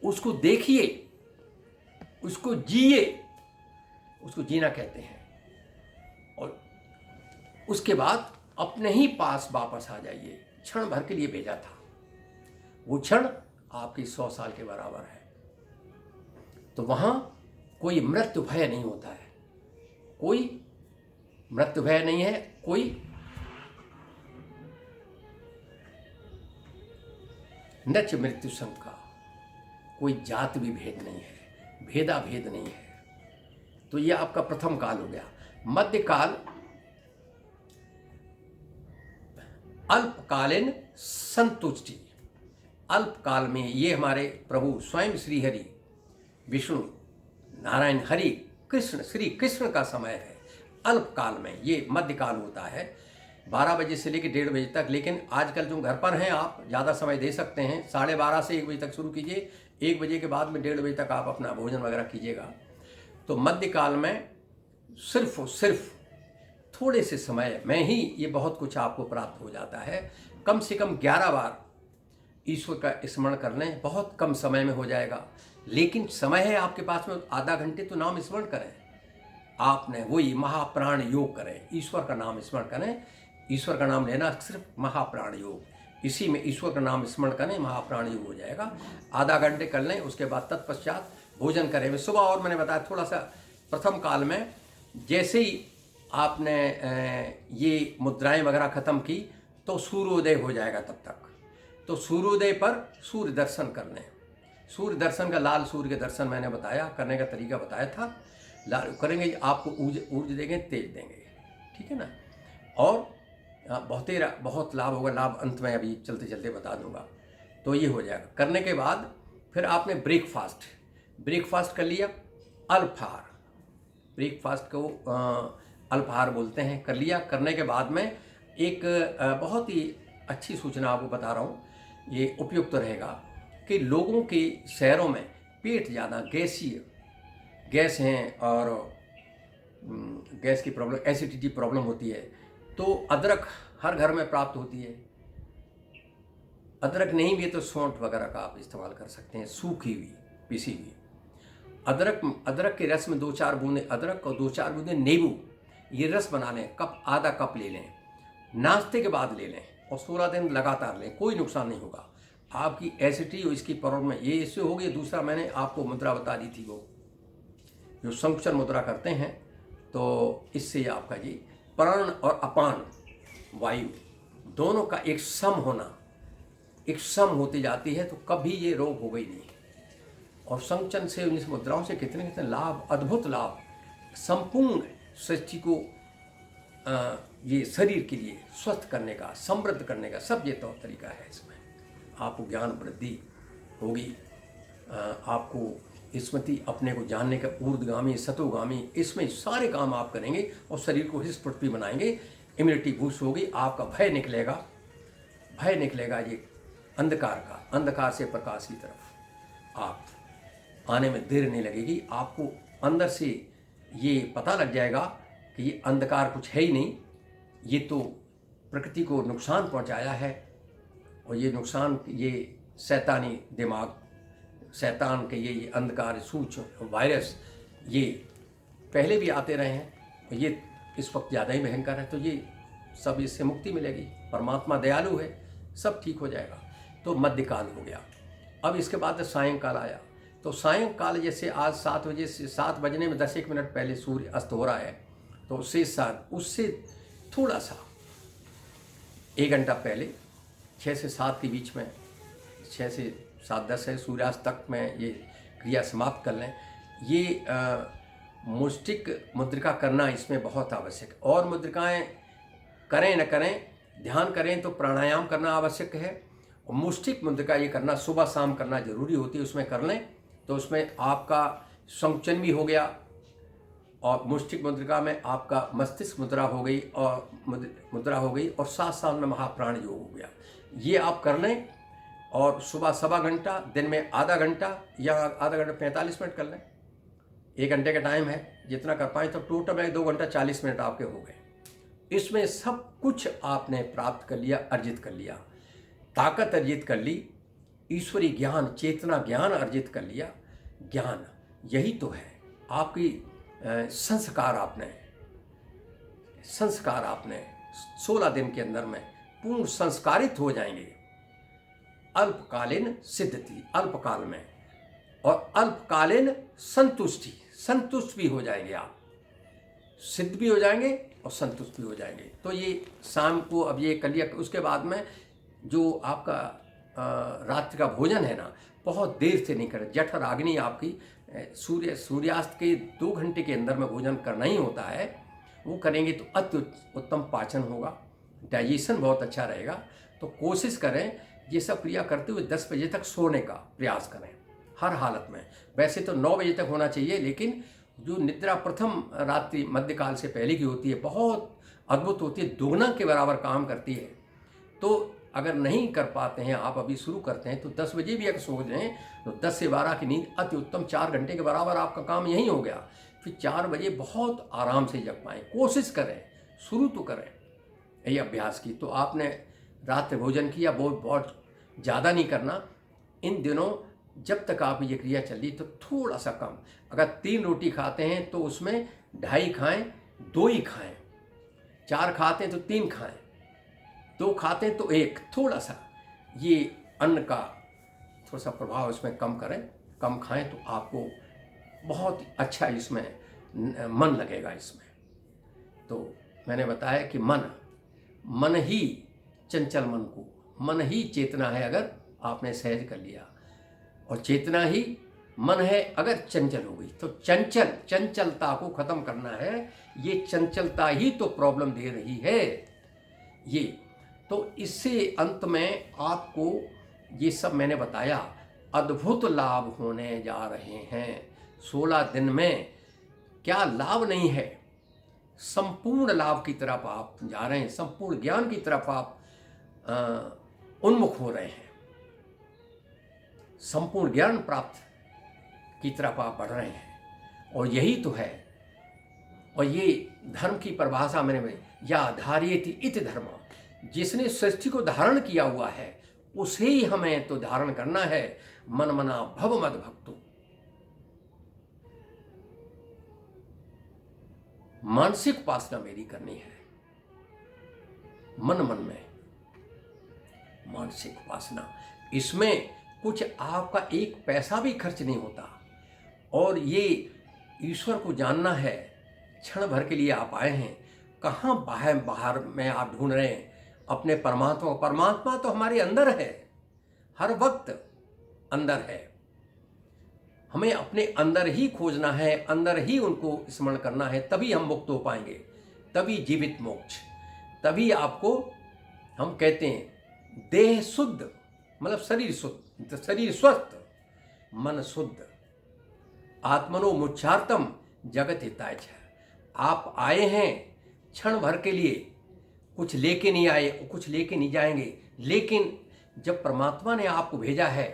उसको देखिए, उसको जिए, उसको जीना कहते हैं। और उसके बाद अपने ही पास वापस आ जाइए। क्षण भर के लिए भेजा था, वो क्षण आपकी 100 साल के बराबर है। तो वहां कोई मृत्यु भय नहीं होता है, कोई मृत्यु भय नहीं है, कोई नच मृत्यु शंका, कोई जात भी भेद नहीं है, भेदा भेद नहीं है। तो यह आपका प्रथम काल हो गया। मध्यकाल अल्पकालीन संतुष्टि। अल्पकाल में ये हमारे प्रभु स्वयं श्री हरि विष्णु नारायण हरि कृष्ण श्री कृष्ण का समय है। अल्पकाल में ये मध्यकाल होता है 12 बजे से लेकर 1:30 बजे तक। लेकिन आजकल जो घर पर हैं आप ज़्यादा समय दे सकते हैं, 12:30 से 1 बजे तक शुरू कीजिए, 1 बजे के बाद में 1:30 बजे तक आप अपना भोजन वगैरह कीजिएगा। तो मध्यकाल में सिर्फ और सिर्फ थोड़े से समय में ही ये बहुत कुछ आपको प्राप्त हो जाता है। कम से कम 11 बार ईश्वर का स्मरण कर लें, बहुत कम समय में हो जाएगा। लेकिन समय है आपके पास में, आधा घंटे तो नाम स्मरण करें। आपने वही महाप्राण योग करें, ईश्वर का नाम स्मरण करें। ईश्वर का नाम लेना सिर्फ महाप्राण योग, इसी में ईश्वर का नाम स्मरण करें, महाप्राण योग हो जाएगा। आधा घंटे कर लें, उसके बाद तत्पश्चात भोजन करें सुबह। और मैंने बताया थोड़ा सा प्रथम काल में जैसे ही आपने ये मुद्राएं वगैरह खत्म की तो सूर्योदय हो जाएगा। तब तक तो सूर्योदय पर सूर्य दर्शन कर लें। सूर्य दर्शन का, लाल सूर्य के दर्शन मैंने बताया, करने का तरीका बताया था। लाल करेंगे, आपको ऊर्जा देंगे, तेज देंगे, ठीक है ना। और बहुत लाभ होगा। लाभ अंत में अभी चलते चलते बता दूंगा। तो ये हो जाएगा। करने के बाद फिर आपने ब्रेकफास्ट कर लिया। अल्पाहार, ब्रेकफास्ट को अल्पाहार बोलते हैं, कर लिया। करने के बाद में एक बहुत ही अच्छी सूचना आपको बता रहा हूँ, ये उपयुक्त रहेगा कि लोगों के शहरों में पेट ज़्यादा गैस हैं और गैस की प्रॉब्लम, एसिडिटी प्रॉब्लम होती है। तो अदरक हर घर में प्राप्त होती है। अदरक नहीं भी तो सौंठ वगैरह का आप इस्तेमाल कर सकते हैं, सूखी हुई पिसी हुई। अदरक के रस में 2-4 बूंदे अदरक और 2-4 बूंदे नींबू, ये रस बना लें, आधा कप ले लें, नाश्ते के बाद ले लें और 16 दिन लगातार लें, कोई नुकसान नहीं होगा। आपकी एसिडिटी और इसकी प्रॉब्लम है, ये इससे होगी। दूसरा मैंने आपको मुद्रा बता दी थी, वो जो संकुचन मुद्रा करते हैं, तो इससे आपका जी प्राण और अपान वायु दोनों का एक सम होती जाती है, तो कभी ये रोग होगा ही नहीं। और संकुचन से, इस मुद्राओं से कितने कितने लाभ, अद्भुत लाभ, संपूर्ण सृष्टि को ये शरीर के लिए स्वस्थ करने का, समृद्ध करने का सब ये तौर तरीका है। इसमें आपको ज्ञान वृद्धि होगी, आपको स्मृति, अपने को जानने का ऊर्ध्वगामी सतोगामी, इसमें सारे काम आप करेंगे और शरीर को हृष्ट पुष्ट भी बनाएंगे। इम्यूनिटी बूस्ट होगी, आपका भय निकलेगा ये अंधकार से प्रकाश की तरफ आप आने में देर नहीं लगेगी। आपको अंदर से ये पता लग जाएगा कि ये अंधकार कुछ है ही नहीं, ये तो प्रकृति को नुकसान पहुंचाया है। और ये नुकसान, ये शैतानी दिमाग, शैतान के ये अंधकार सूक्ष्म वायरस, ये पहले भी आते रहे हैं और ये इस वक्त ज़्यादा ही भयंकर है। तो ये सब, इससे मुक्ति मिलेगी। परमात्मा दयालु है, सब ठीक हो जाएगा। तो मध्यकाल हो गया। अब इसके बाद सायंकाल आया। तो सायंकाल जैसे आज 7 बजे से 7 बजने में 10-1 मिनट पहले सूर्य अस्त हो रहा है, तो उससे थोड़ा सा 1 घंटा पहले 6 से 7 के बीच में, 6 से 7:10 है, सूर्यास्त तक में ये क्रिया समाप्त कर लें। ये मुष्टिक मुद्रिका करना इसमें बहुत आवश्यक है। और मुद्रिकाएं करें न करें, ध्यान करें तो प्राणायाम करना आवश्यक है। और मुष्टिक मुद्रिका ये करना सुबह शाम करना जरूरी होती है, उसमें कर लें तो उसमें आपका संकुचन भी हो गया। और मुष्टिक मुद्रिका में आपका मस्तिष्क मुद्रा हो गई और साथ साथ में महाप्राण योग हो गया। ये आप कर लें। और सुबह 1.25 घंटा, दिन में आधा घंटा या आधा घंटा 45 मिनट कर लें। 1 घंटे का टाइम है, जितना कर पाएँ। तो टोटल में 2 घंटा 40 मिनट आपके हो गए। इसमें सब कुछ आपने प्राप्त कर लिया, अर्जित कर लिया, ताकत अर्जित कर ली, ईश्वरीय ज्ञान, चेतना ज्ञान अर्जित कर लिया। ज्ञान यही तो है आपकी संस्कार आपने 16 दिन के अंदर में पूर्ण संस्कारित हो जाएंगे। अल्पकालीन सिद्धि अल्पकाल में, और अल्पकालीन संतुष्ट भी हो जाएंगे आप, सिद्ध भी हो जाएंगे और संतुष्ट भी हो जाएंगे। तो ये शाम को अब ये कर लिया। उसके बाद में जो आपका रात्रि का भोजन है ना, बहुत देर से नहीं करें। जठर अग्नि आपकी सूर्यास्त के 2 घंटे के अंदर में भोजन करना ही होता है। वो करेंगे तो अति उत्तम पाचन होगा, डाइजेशन बहुत अच्छा रहेगा। तो कोशिश करें ये सब क्रिया करते हुए 10 बजे तक सोने का प्रयास करें हर हालत में। वैसे तो 9 बजे तक होना चाहिए, लेकिन जो निद्रा प्रथम रात्रि मध्यकाल से पहले की होती है बहुत अद्भुत होती है, दोगुना के बराबर काम करती है। तो अगर नहीं कर पाते हैं आप, अभी शुरू करते हैं तो 10 बजे भी अगर सो जाएं तो 10 से 12 की नींद अति उत्तम, 4 घंटे के बराबर आपका काम यही हो गया। फिर 4 बजे बहुत आराम से जग पाएँ। कोशिश करें, शुरू तो करें यही अभ्यास की। तो आपने रात्रि भोजन किया, बहुत ज़्यादा नहीं करना इन दिनों। जब तक आप ये क्रिया चल रही तो थोड़ा सा कम, अगर 3 रोटी खाते हैं तो उसमें 2.5 खाएं, 2 ही खाएं। 4 खाते हैं तो 3 खाएं, 2 खाते हैं तो 1। थोड़ा सा ये अन्न का थोड़ा सा प्रभाव इसमें कम करें, कम खाएं तो आपको बहुत अच्छा इसमें मन लगेगा इसमें। तो मैंने बताया कि मन ही चंचल मन ही चेतना है अगर आपने सहज कर लिया, और चेतना ही मन है अगर चंचल हो गई। तो चंचलता को खत्म करना है। ये चंचलता ही तो प्रॉब्लम दे रही है ये। तो इससे अंत में आपको ये सब मैंने बताया, अद्भुत लाभ होने जा रहे हैं 16 दिन में। क्या लाभ नहीं है, संपूर्ण लाभ की तरफ आप जा रहे हैं, संपूर्ण ज्ञान की तरफ आप उन्मुख हो रहे हैं, संपूर्ण ज्ञान प्राप्त की तरफ आप बढ़ रहे हैं। और यही तो है। और ये धर्म की परिभाषा मैंने, या धार्येति इति धर्म, जिसने सृष्टि को धारण किया हुआ है उसे ही हमें तो धारण करना है। मन मना भव मद भक्तो, मानसिक उपासना मेरी करनी है। मन में मानसिक उपासना, इसमें कुछ आपका 1 पैसा भी खर्च नहीं होता। और ये ईश्वर को जानना है। क्षण भर के लिए आप आए हैं, कहाँ बाहर में आप ढूंढ रहे हैं अपने परमात्मा। परमात्मा तो हमारे अंदर है, हर वक्त अंदर है। हमें अपने अंदर ही खोजना है, अंदर ही उनको स्मरण करना है, तभी हम मुक्त हो पाएंगे, तभी जीवित मोक्ष। तभी आपको हम कहते हैं देह शुद्ध, मतलब शरीर शुद्ध, शरीर स्वस्थ, मन शुद्ध। आत्मनो मुच्छार्तम जगत हिताय च। आप आए हैं क्षण भर के लिए, कुछ लेके नहीं आए, कुछ लेके नहीं जाएंगे। लेकिन जब परमात्मा ने आपको भेजा है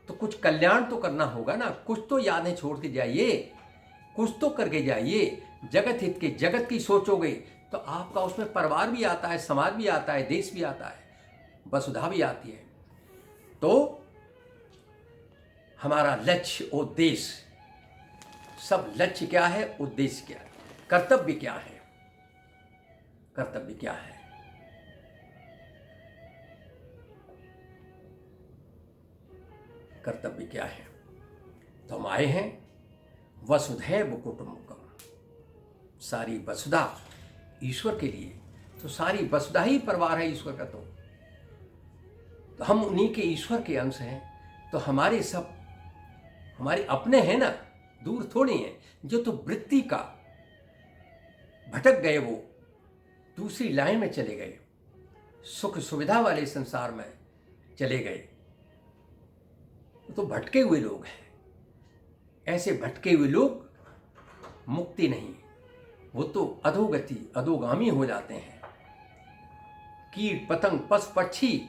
तो कुछ कल्याण तो करना होगा ना। कुछ तो यादें छोड़ के जाइए, कुछ तो करके जाइए। जगत हित के, जगत की सोचोगे तो आपका उसमें परिवार भी आता है, समाज भी आता है, देश भी आता है, वसुधा भी आती है। तो हमारा लक्ष्य, उद्देश्य, सब लक्ष्य क्या है, उद्देश्य क्या है, कर्तव्य क्या है, कर्तव्य क्या है। कर्तव्य क्या है। तो हम आए हैं वसुधैव कुटुंबकम, सारी वसुधा ईश्वर के लिए। तो सारी वसुधा ही परिवार है ईश्वर का। तो हम उन्हीं के ईश्वर के अंश हैं। तो हमारे सब हमारे अपने हैं ना, दूर थोड़ी हैं। जो तो वृत्ति का भटक गए, वो दूसरी लाइन में चले गए, सुख सुविधा वाले संसार में चले गए, तो भटके हुए लोग हैं। ऐसे भटके हुए लोग मुक्ति नहीं, वो तो अधोगति, अधोगामी हो जाते हैं। कीट पतंग पशु पक्षी,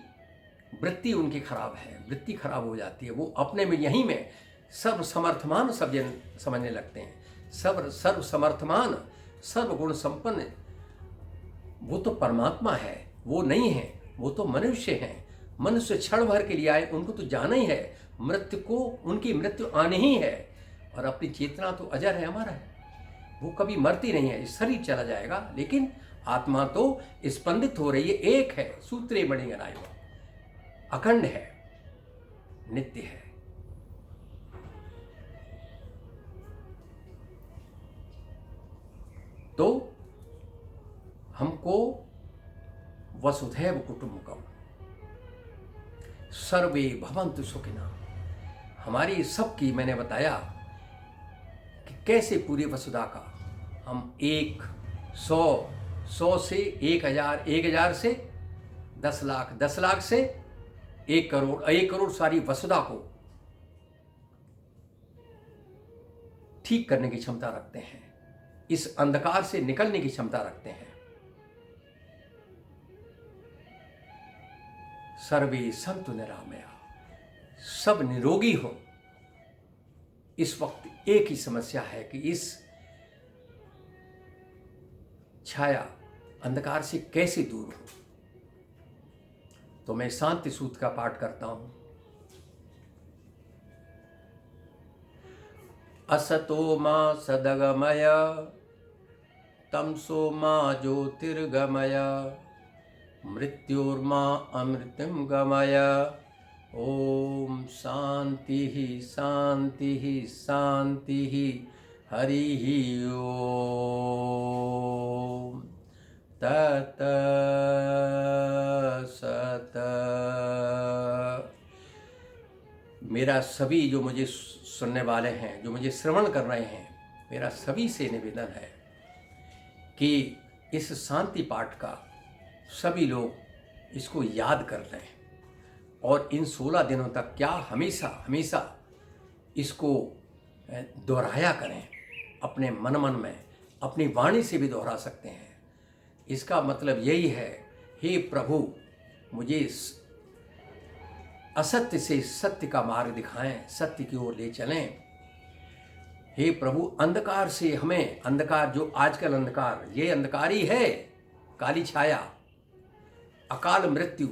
वृत्ति उनकी खराब है, वृत्ति खराब हो जाती है। वो अपने में यहीं में सर्व समर्थमान सब जन समझने लगते हैं। सर्व समर्थमान, सर्व गुण संपन्न वो तो परमात्मा है, वो नहीं है, वो तो मनुष्य हैं। मनुष्य क्षण भर के लिए आए, उनको तो जाना ही है, मृत्यु को, उनकी मृत्यु आनी ही है। और अपनी चेतना तो अजर है, हमारा है, वो कभी मरती नहीं है। शरीर चला जाएगा लेकिन आत्मा तो स्पंदित हो रही है, एक है, सूत्रे मणिगणाय, अखंड है, नित्य है। तो हमको वसुधैव कुटुंबकम सर्वे भवन्तु सुखिनः, हमारी सबकी, मैंने बताया कि कैसे पूरी वसुधा का हम 1, 100, 100 से 1000, 1000 से 10 लाख, 10 लाख से 1 करोड़, 1 करोड़ सारी वसुधा को ठीक करने की क्षमता रखते हैं, इस अंधकार से निकलने की क्षमता रखते हैं। सर्वे संतु निरामया, सब निरोगी हो। इस वक्त एक ही समस्या है कि इस छाया अंधकार से कैसे दूर हो। तो मैं शांति सूत्र का पाठ करता हूं। असतो मा सदगमय, तमसो मा ज्योतिर्गमय, मृत्योर्मा अमृतम गमय। ओम शांति शांति शांति। हरि ओम तत् सत। मेरा सभी जो मुझे सुनने वाले हैं, जो मुझे श्रवण कर रहे हैं, मेरा सभी से निवेदन है कि इस शांति पाठ का सभी लोग इसको याद कर लें और इन 16 दिनों तक क्या हमेशा हमेशा इसको दोहराया करें, अपने मन मन में, अपनी वाणी से भी दोहरा सकते हैं। इसका मतलब यही है, हे प्रभु मुझे असत्य से सत्य का मार्ग दिखाएं, सत्य की ओर ले चलें। हे प्रभु अंधकार से हमें, अंधकार जो आजकल अंधकार, ये अंधकार ही है, काली छाया, अकाल मृत्यु,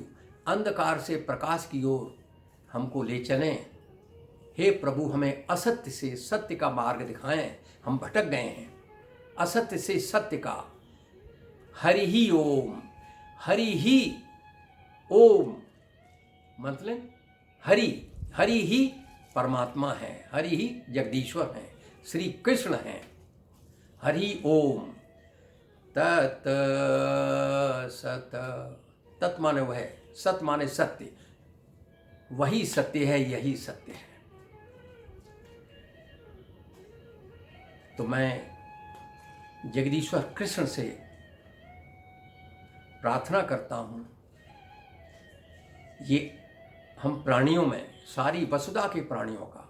अंधकार से प्रकाश की ओर हमको ले चलें। हे प्रभु हमें असत्य से सत्य का मार्ग दिखाएं, हम भटक गए हैं असत्य से सत्य का। हरि ही ओम, हरि ही ओम मतलब हरि, हरि ही परमात्मा है, हरि ही जगदीश्वर हैं, श्री कृष्ण हैं। हरि ओम तत् सत। तत् माने वह, सत माने सत्य, वही सत्य है, यही सत्य है। तो मैं जगदीश्वर कृष्ण से प्रार्थना करता हूँ, ये हम प्राणियों में, सारी वसुधा के प्राणियों का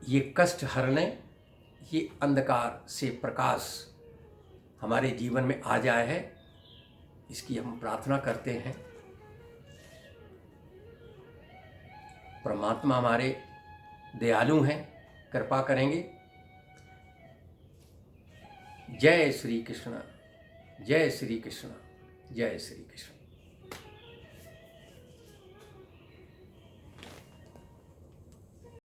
ये कष्ट हर लें, ये अंधकार से प्रकाश हमारे जीवन में आ जाए है, इसकी हम प्रार्थना करते हैं। परमात्मा हमारे दयालु हैं, कृपा करेंगे। जय श्री कृष्ण, जय श्री कृष्ण, जय श्री कृष्ण।